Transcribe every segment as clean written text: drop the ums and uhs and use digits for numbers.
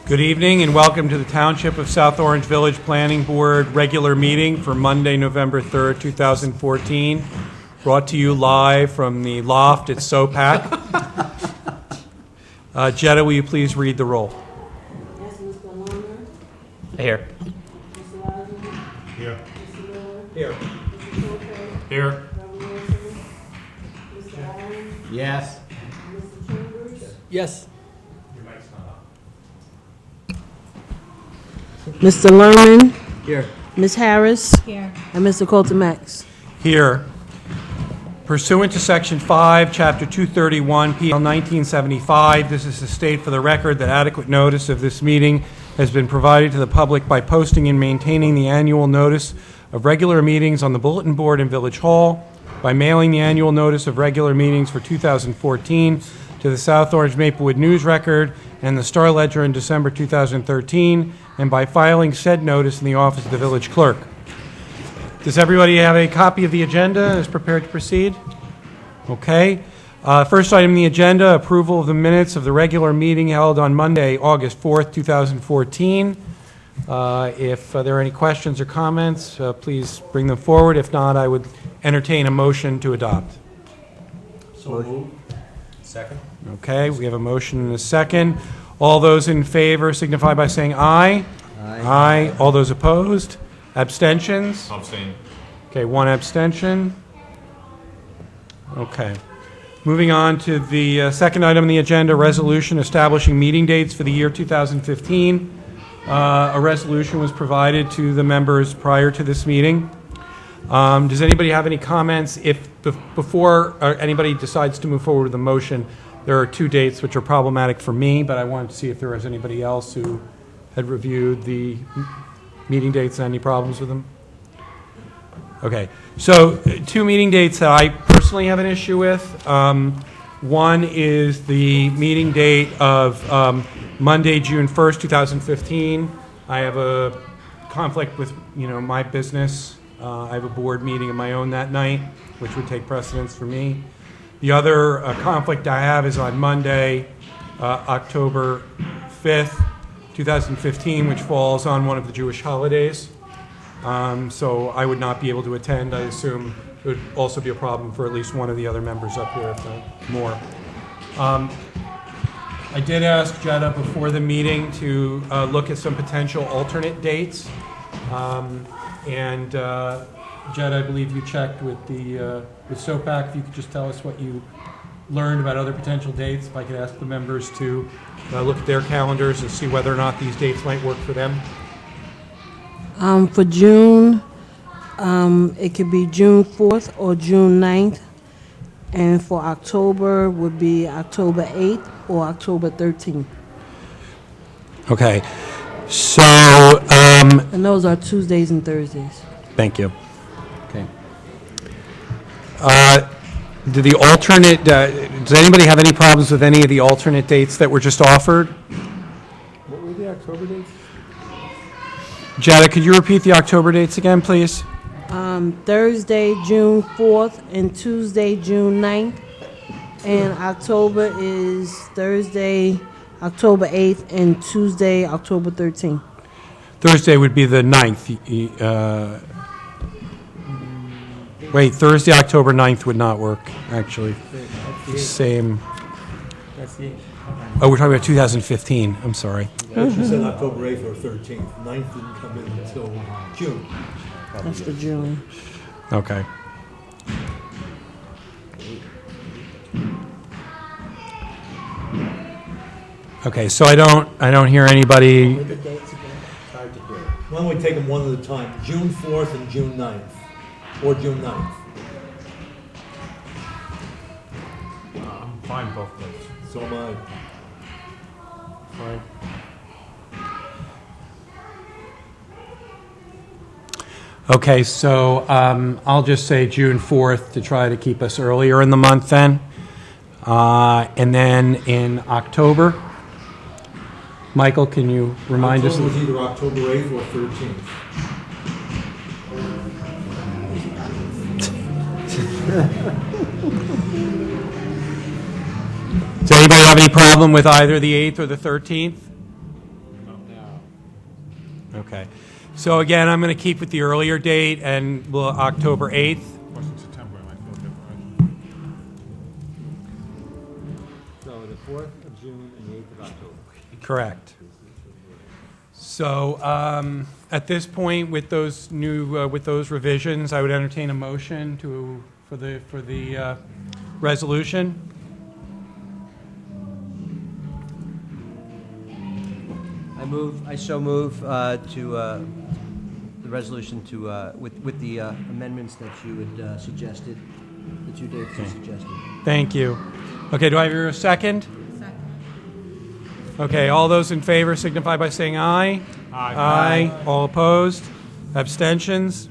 Good evening and welcome to the Township of South Orange Village Planning Board regular meeting for Monday, November 3rd, 2014. Brought to you live from the loft at SOPAC. Jetta, will you please read the roll? Yes, Mr. Lerner. Here. Mr. Rogers. Here. Mr. Miller. Here. Mr. Shortridge. Here. Reverend Wilson. Mr. Allen. Yes. Mr. Chambers. Yes. Mr. Lerman. Here. Ms. Harris. Here. And Mr. Colton Max. Here. Pursuant to Section 5, Chapter 231, PL 1975, this is to state for the record that adequate notice of this meeting has been provided to the public by posting and maintaining the annual notice of regular meetings on the bulletin board in Village Hall, by mailing the annual notice of regular meetings for 2014 to the South Orange Maplewood News Record and the Star Ledger in December 2013, and by filing said notice in the office of the village clerk. Does everybody have a copy of the agenda and is prepared to proceed? Okay. First item on the agenda, approval of the minutes of the regular meeting held on Monday, August 4th, 2014. If there are any questions or comments, please bring them forward. If not, I would entertain a motion to adopt. So moved. Second. Okay, we have a motion and a second. All those in favor signify by saying aye. Aye. All those opposed? Abstentions? Abstain. Okay, one abstention. Okay. Moving on to the second item on the agenda, resolution establishing meeting dates for the year 2015. A resolution was provided to the members prior to this meeting. Does anybody have any comments? If before anybody decides to move forward with a motion, there are two dates which are problematic for me, but I wanted to see if there was anybody else who had reviewed the meeting dates and any problems with them. Okay, so two meeting dates that I personally have an issue with. One is the meeting date of Monday, June 1st, 2015. I have a conflict with, my business. I have a board meeting of my own that night, which would take precedence for me. The other conflict I have is on Monday, October 5th, 2015, which falls on one of the Jewish holidays. So I would not be able to attend. I assume it would also be a problem for at least one of the other members up here, if not more. I did ask Jetta before the meeting to look at some potential alternate dates. Jed, I believe you checked with with SOPAC. If you could just tell us what you learned about other potential dates, if I could ask the members to look at their calendars and see whether or not these dates might work for them. For June, it could be June 4th or June 9th. And for October would be October 8th or October 13th. Okay. So, And those are Tuesdays and Thursdays. thank you. Okay. Does anybody have any problems with any of the alternate dates that were just offered? What were the October dates? Jetta, could you repeat the October dates again, please? Thursday, June 4th, and Tuesday, June 9th. And October is Thursday, October 8th, and Tuesday, October 13th. Thursday would be the 9th. Wait, Thursday, October 9th would not work, actually. Same. Oh, we're talking about 2015. I'm sorry. Yeah, she said October 8th or 13th. 9th didn't come in until June. That's for June. Okay. Okay, so I don't hear anybody. Why don't we take them one at a time? June 4th and June 9th, or June 9th. I'm fine both days. So am I. Fine. Okay, so I'll just say June 4th to try to keep us earlier in the month then. And then in October, Michael, can you remind us? October was either October 8th or 13th. Does anybody have any problem with either the 8th or the 13th? Okay. So again, I'm going to keep with the earlier date and we'll October 8th. Of course, in September, I might feel different. So the 4th of June and the 8th of October. Correct. So at this point, with those new with those revisions, I would entertain a motion for the resolution. I so move to the resolution to with the amendments that you had suggested, the 2 dates you suggested. Thank you. Okay, do I hear a second? Okay, all those in favor signify by saying aye. Aye. All opposed? Abstentions?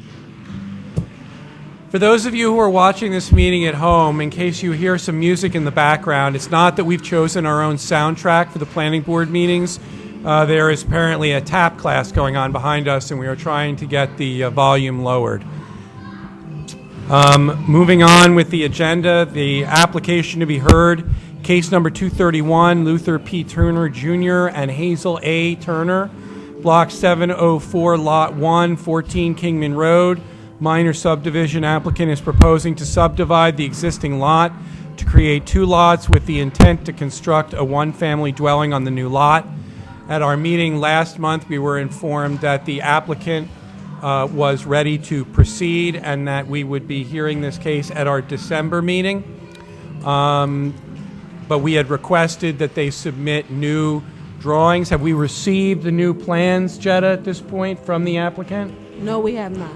For those of you who are watching this meeting at home, in case you hear some music in the background, it's not that we've chosen our own soundtrack for the planning board meetings. There is apparently a tap class going on behind us, and we are trying to get the volume lowered. Moving on with the agenda, the application to be heard, case number 231, Luther P. Turner Jr. and Hazel A. Turner, Block 704, Lot 1, 14 Kingman Road. Minor subdivision. Applicant is proposing to subdivide the existing lot to create 2 lots with the intent to construct a one-family dwelling on the new lot. At our meeting last month, we were informed that the applicant was ready to proceed and that we would be hearing this case at our December meeting. But we had requested that they submit new drawings. Have we received the new plans, Jetta, at this point from the applicant? No, we have not.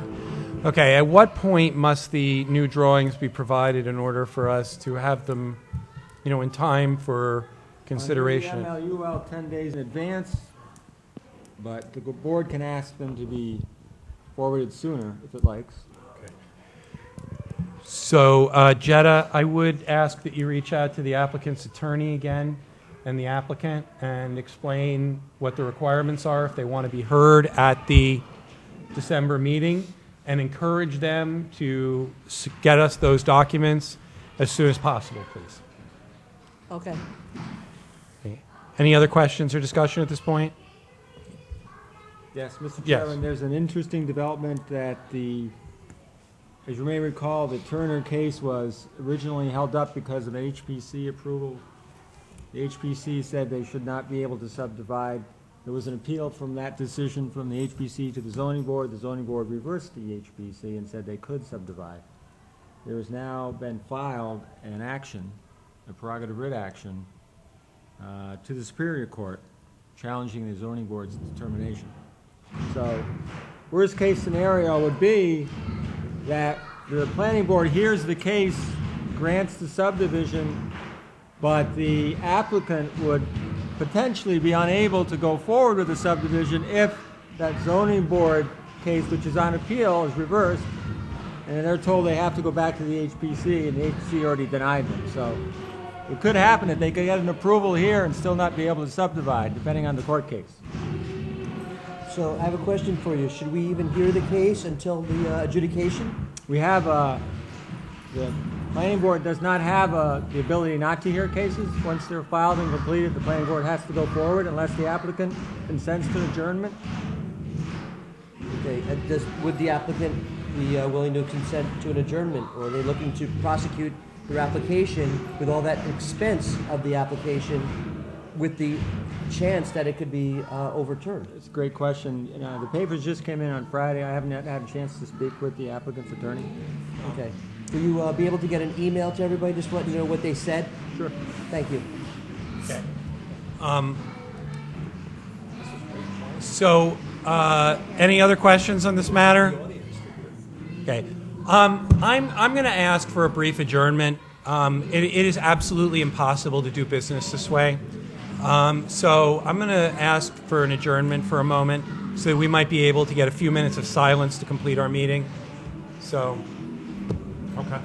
Okay, at what point must the new drawings be provided in order for us to have them, in time for consideration? Under the MLUL 10 days in advance, but the board can ask them to be forwarded sooner if it likes. So, Jetta, I would ask that you reach out to the applicant's attorney again and the applicant and explain what the requirements are if they want to be heard at the December meeting, and encourage them to get us those documents as soon as possible, please. Okay. Any other questions or discussion at this point? Yes, Mr. Yes. Chairman, there's an interesting development that as you may recall, the Turner case was originally held up because of HPC approval. The HPC said they should not be able to subdivide. There was an appeal from that decision from the HPC to the zoning board. The zoning board reversed the HPC and said they could subdivide. There has now been filed an action, a prerogative writ action, to the Superior Court challenging the zoning board's determination. So, worst case scenario would be that the planning board hears the case, grants the subdivision, but the applicant would potentially be unable to go forward with the subdivision if that zoning board case, which is on appeal, is reversed, and they're told they have to go back to the HPC, and the HPC already denied them. So it could happen that they could get an approval here and still not be able to subdivide, depending on the court case. So I have a question for you. Should we even hear the case until the adjudication? We have, the planning board does not have the ability not to hear cases. Once they're filed and completed, the planning board has to go forward unless the applicant consents to adjournment. Okay, would the applicant be willing to consent to an adjournment, or are they looking to prosecute their application with all that expense of the application with the chance that it could be overturned? It's a great question. The papers just came in on Friday. I haven't had a chance to speak with the applicant's attorney. Okay. Will you be able to get an email to everybody just letting you know what they said? Sure. Thank you. Okay. So, any other questions on this matter? Okay. I'm going to ask for a brief adjournment. It is absolutely impossible to do business this way. So I'm going to ask for an adjournment for a moment so that we might be able to get a few minutes of silence to complete our meeting. So, Okay.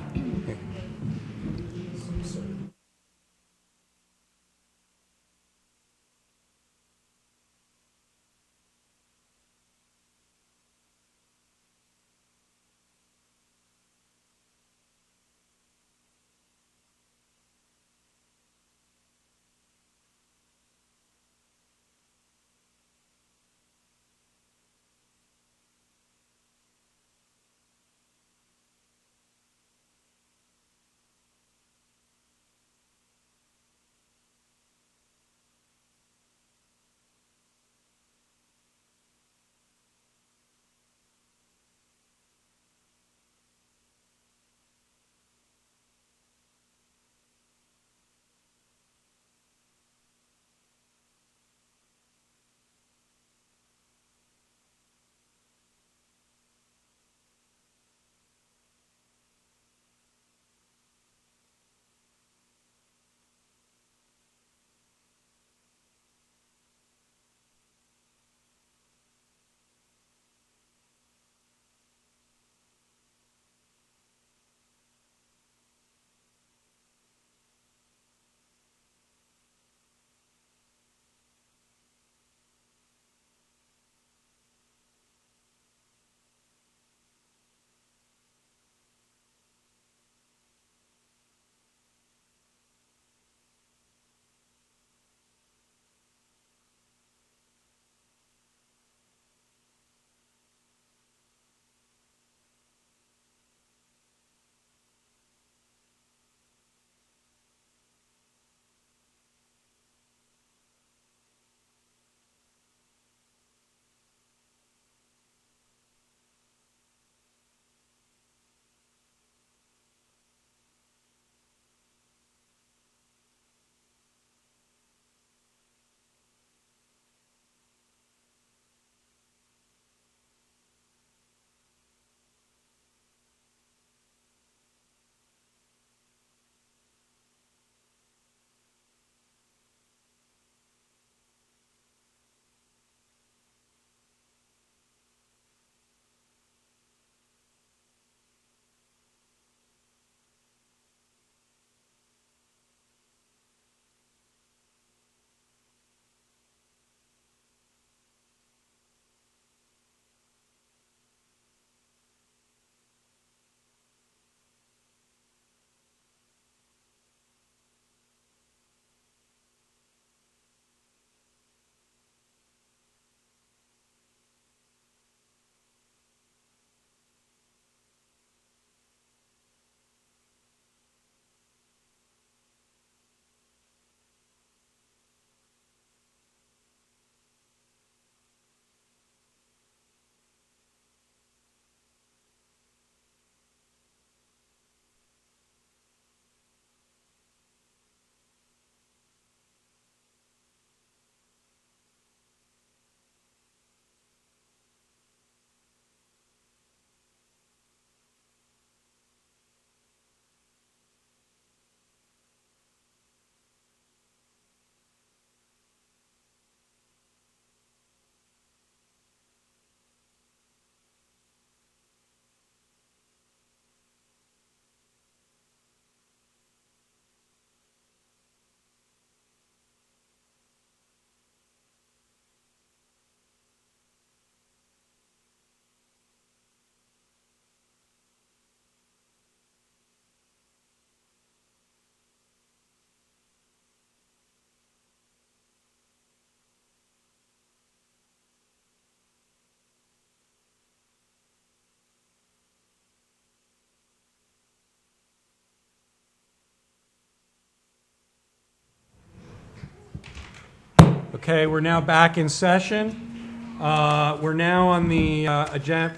Okay, we're now back in session. We're now on the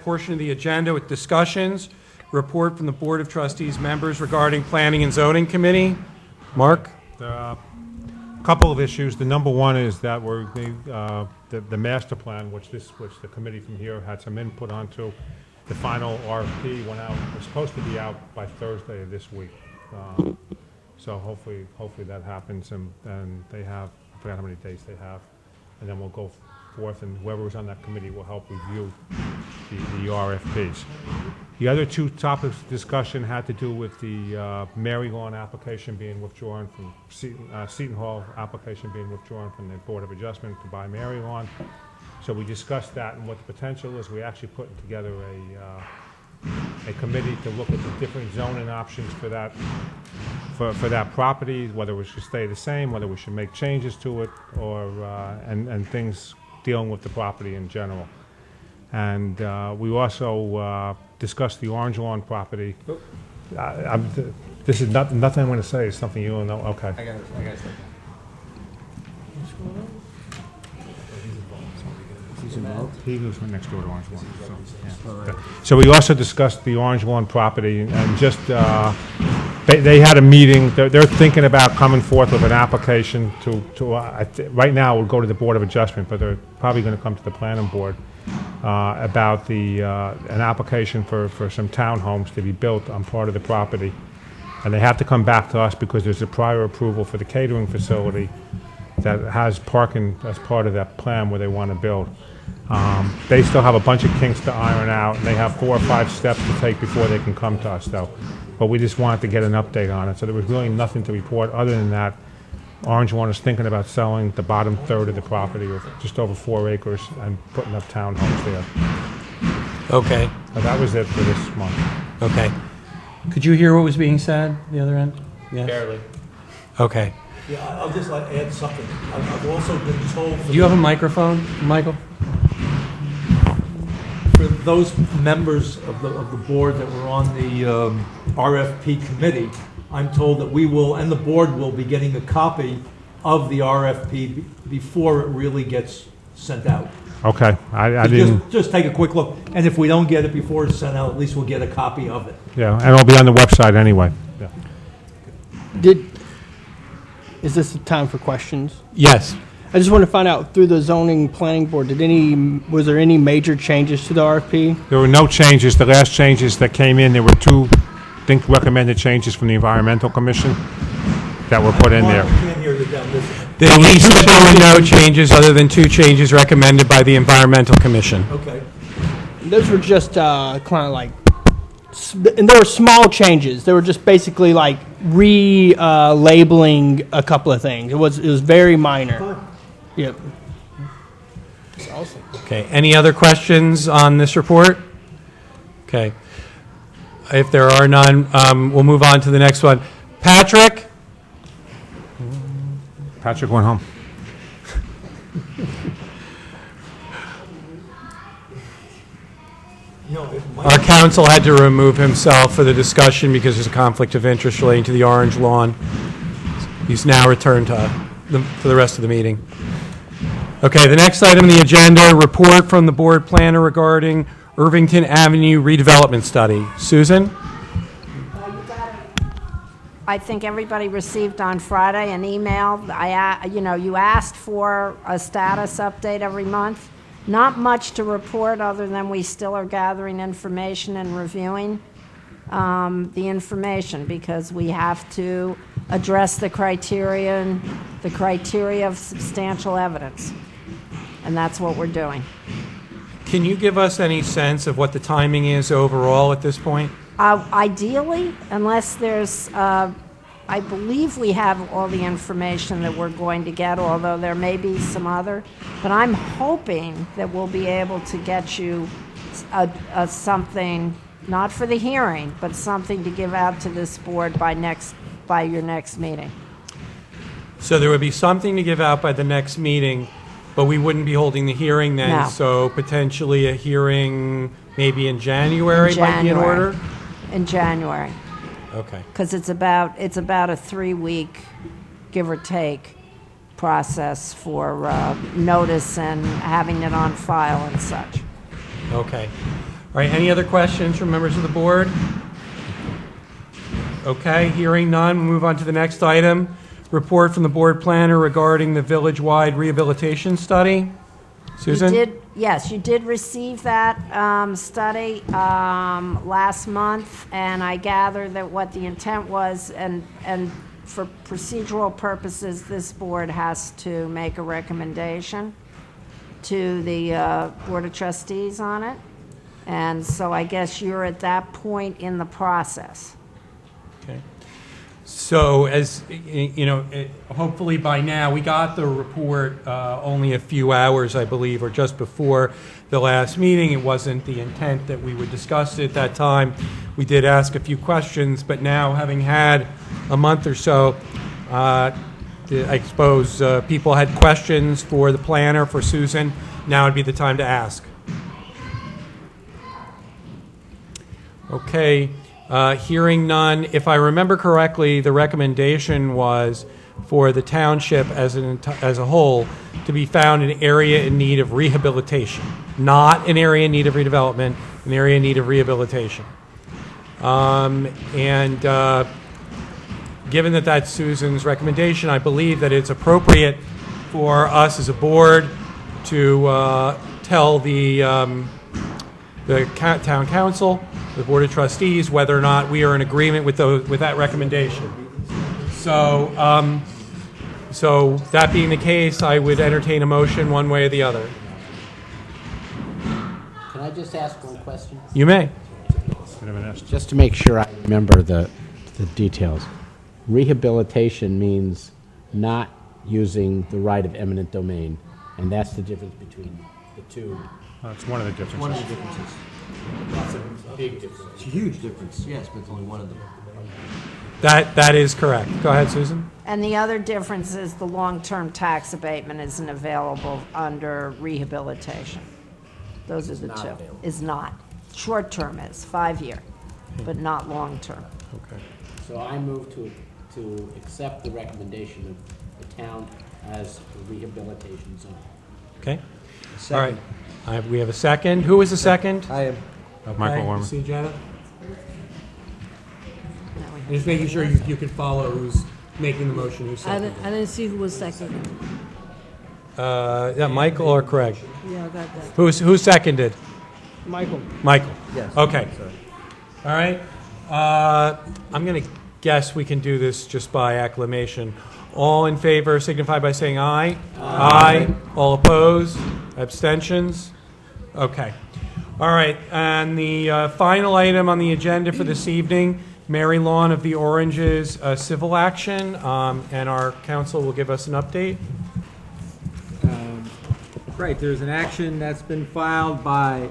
portion of the agenda with discussions. Report from the Board of Trustees members regarding Planning and Zoning Committee. Mark? There are a couple of issues. The number one is that the master plan, which the committee from here had some input onto, the final RFP went out, was supposed to be out by Thursday of this week. So hopefully that happens, and they have, I forgot how many days they have, and then we'll go forth, and whoever's on that committee will help review the RFPs. The other two topics of discussion had to do with the Mary Lawn application being withdrawn from Seton Hall application being withdrawn from the Board of Adjustment to buy Mary Lawn. So we discussed that and what the potential is. We actually put together a committee to look at the different zoning options for that property, whether we should stay the same, whether we should make changes to it, or and things dealing with the property in general. And we also discussed the Orange Lawn property. This is nothing I'm going to say. It's something you don't know. Okay. I got it. He lives right next door to Orange Lawn. So, yeah. So we also discussed the Orange Lawn property, and just they had a meeting. They're thinking about coming forth with an application right now we'll go to the Board of Adjustment, but they're probably going to come to the Planning Board about an application for some townhomes to be built on part of the property, and they have to come back to us because there's a prior approval for the catering facility that has parking as part of that plan where they want to build. They still have a bunch of kinks to iron out, and they have 4 or 5 steps to take before they can come to us, though. But we just wanted to get an update on it. So there was really nothing to report other than that. Orange Lawn is thinking about selling the bottom third of the property, or just over 4 acres, and putting up townhomes there. Okay, But that was it for this month. okay. Could you hear what was being said, the other end? Yes? Barely. Okay. Yeah, I'll just like add something. I've also been told Do you have a microphone, Michael? for those members of the board that were on the RFP committee, I'm told that we will, and the board will be getting a copy of the RFP before it really gets sent out. Okay, I didn't, Just take a quick look, and if we don't get it before it's sent out, at least we'll get a copy of it. yeah, and it'll be on the website anyway. Yeah. Is this the time for questions? Yes. I just want to find out through the zoning planning board, was there any major changes to the RFP? There were no changes. The last changes that came in, there were 2, I think, recommended changes from the Environmental Commission that were put in there. I can't hear the down this. He said there were no changes other than 2 changes recommended by the Environmental Commission. Okay. Those were just kind of like, and there were small changes. They were just basically like labeling a couple of things. It was very minor. Yep. That's awesome. Okay, any other questions on this report? Okay. If there are none, we'll move on to the next one. Patrick? Patrick went home. You know, it might- Our counsel had to remove himself for the discussion because there's a conflict of interest relating to the Orange Lawn. He's now returned to the rest of the meeting. Okay, the next item on the agenda, report from the board planner regarding Irvington Avenue redevelopment study. Susan? I think everybody received on Friday an email. You asked for a status update every month. Not much to report other than we still are gathering information and reviewing the information because we have to address the criteria of substantial evidence. And that's what we're doing. Can you give us any sense of what the timing is overall at this point? Ideally, unless there's, I believe we have all the information that we're going to get, although there may be some other, but I'm hoping that we'll be able to get you something, not for the hearing, but something to give out to this board by your next meeting. So there would be something to give out by the next meeting, but we wouldn't be holding the hearing then? No. So potentially a hearing maybe in January might be in order? In January. Okay. Because it's about a 3-week, give or take, process for notice and having it on file and such. Okay. All right, any other questions from members of the board? Okay, hearing none, we'll move on to the next item. Report from the board planner regarding the village-wide rehabilitation study. Susan? Yes, you did receive that study last month, and I gather that what the intent was, and for procedural purposes, this board has to make a recommendation to the Board of Trustees on it. And so I guess you're at that point in the process. Okay. So as, you know, hopefully by now, we got the report only a few hours, I believe, or just before the last meeting. It wasn't the intent that we would discuss it at that time. We did ask a few questions, but now having had a month or so, I suppose people had questions for the planner, for Susan. Now would be the time to ask. Okay. Hearing none, if I remember correctly, the recommendation was for the township as a whole to be found an area in need of rehabilitation, not an area in need of redevelopment, an area in need of rehabilitation. Given that that's Susan's recommendation, I believe that it's appropriate for us as a board to tell the town council, the Board of Trustees, whether or not we are in agreement with that recommendation. So that being the case, I would entertain a motion one way or the other. Can I just ask one question? You may. Just to make sure I remember the details. Rehabilitation means not using the right of eminent domain, and that's the difference between the two. That's one of the differences. One of the differences. That's a big difference. It's a huge difference, yes, but it's only one of them. That is correct. Go ahead, Susan. And the other difference is the long-term tax abatement isn't available under rehabilitation. Those are the two. available. Is not. Short-term is, 5-year, but not long-term. Okay. So I move to accept the recommendation of the town as a rehabilitation zone. Okay. All right. We have a second. Who is the second? I am. Michael Okay, Orman. see, Janet? Just making sure you can follow who's making the motion, who's I second. didn't see who was second. Yeah, Michael or Craig? Yeah, I got that. Who seconded? Michael. Michael. Yes. Okay. All right. I'm going to guess we can do this just by acclamation. All in favor signify by saying aye. Aye. All opposed? Abstentions? Okay. All right. And the final item on the agenda for this evening, Mary Lawn of the Oranges civil action, and our council will give us an update. Right, there's an action that's been filed by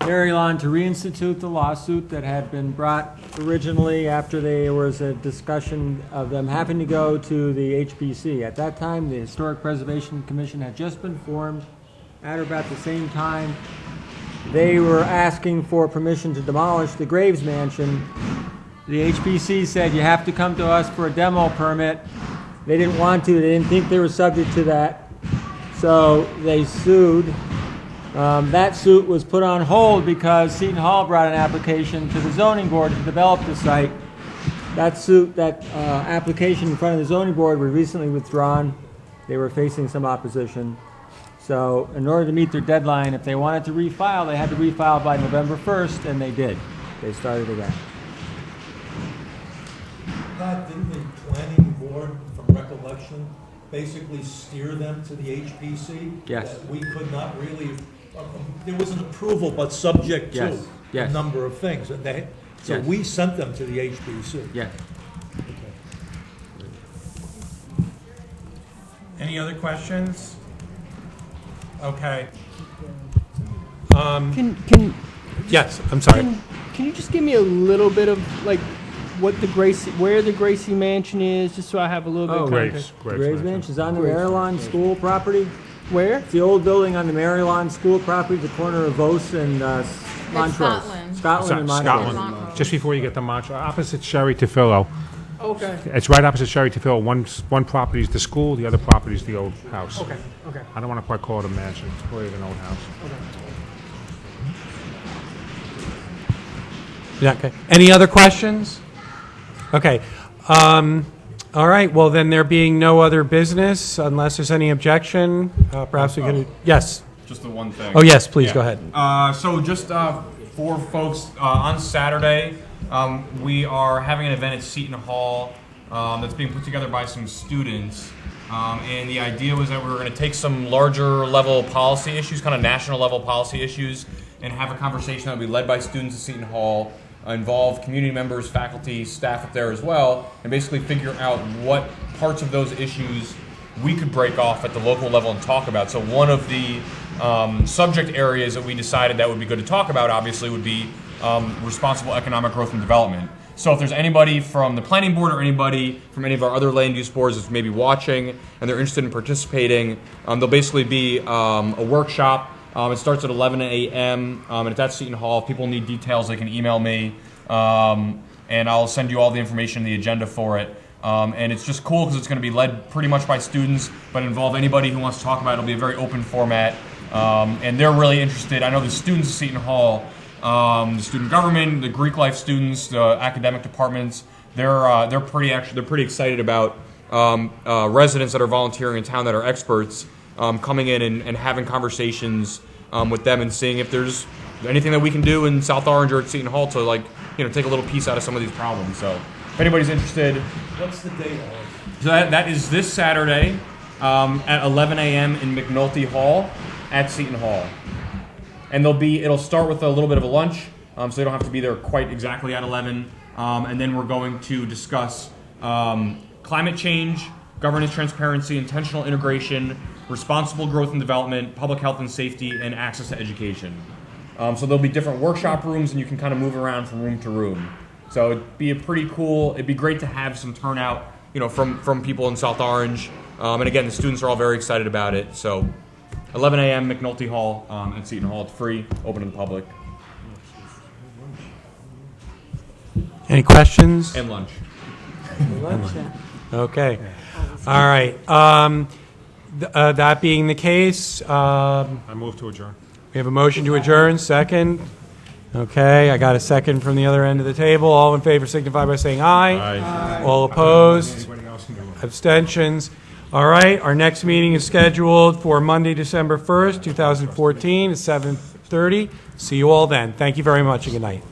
Mary Lawn to reinstitute the lawsuit that had been brought originally after there was a discussion of them having to go to the HPC. At that time, the Historic Preservation Commission had just been formed. At or about the same time, they were asking for permission to demolish the Graves Mansion. The HPC said, you have to come to us for a demo permit. They didn't want to, they didn't think they were subject to that. So they sued. That suit was put on hold because Seton Hall brought an application to the zoning board to develop the site. That suit, that application in front of the zoning board was recently withdrawn. They were facing some opposition. So in order to meet their deadline, if they wanted to refile, they had to refile by November 1st, and they did. They started again. Pat, didn't the planning board, from recollection, basically steer them to the HPC? Yes. That we could not really, there was an approval, but subject to Yes, a yes. number of things. And they, so Yes. we sent them to the HPC. Yeah. Any other questions? Okay. Can Yes, I'm sorry. can you just give me a little bit of like what the where the Gracie Mansion is, just so I have a little bit of context? Graves Mansion is on the Marylawn School property. Where? It's the old building on the Marylawn School property, the corner of Vos and Montrose. Scotland. Scotland and Montrose. Scotland, just before you get to Montrose, opposite Sherry Tefillo. Okay. It's right opposite Sherry Field. One property is the school, the other property is the old house. Okay. I don't want to quite call it a mansion, it's probably an old house. Yeah, okay. Any other questions? Okay. All right, well, then there being no other business, unless there's any objection, perhaps we could, yes. Just the one thing. Oh, yes, please, go ahead. So just for folks, on Saturday, we are having an event at Seton Hall that's being put together by some students. And the idea was that we were going to take some larger level policy issues, kind of national level policy issues, and have a conversation that will be led by students at Seton Hall, involve community members, faculty, staff up there as well, and basically figure out what parts of those issues we could break off at the local level and talk about. So one of the subject areas that we decided that would be good to talk about, obviously, would be responsible economic growth and development. So if there's anybody from the planning board or anybody from any of our other land use boards that's maybe watching and they're interested in participating, there'll basically be a workshop. It starts at 11 a.m. And it's at Seton Hall. If people need details, they can email me, and I'll send you all the information, the agenda for it. And it's just cool because it's going to be led pretty much by students, but involve anybody who wants to talk about it. It'll be a very open format, and they're really interested. I know the students at Seton Hall, the student government, the Greek life students, the academic departments, they're pretty excited about residents that are volunteering in town that are experts. Coming in and having conversations with them and seeing if there's anything that we can do in South Orange or at Seton Hall to take a little piece out of some of these problems. So if anybody's interested, What's the date on it? so that is this Saturday at 11 a.m. in McNulty Hall at Seton Hall, and it'll start with a little bit of a lunch, so they don't have to be there quite exactly at 11, and then we're going to discuss climate change, governance transparency, intentional integration, responsible growth and development, public health and safety, and access to education. So there'll be different workshop rooms, and you can kind of move around from room to room. So it'd be it'd be great to have some turnout, from people in South Orange. And again, the students are all very excited about it. So 11 a.m. McNulty Hall at Seton Hall. It's free, open to the public. Any questions? And lunch. Okay. All right. That being the case, I move to adjourn. we have a motion to adjourn, second. Okay, I got a second from the other end of the table. All in favor signify by saying aye. All opposed? Anybody else can do it. Abstentions? All right, our next meeting is scheduled for Monday, December 1st, 2014, at 7:30. See you all then. Thank you very much and good night.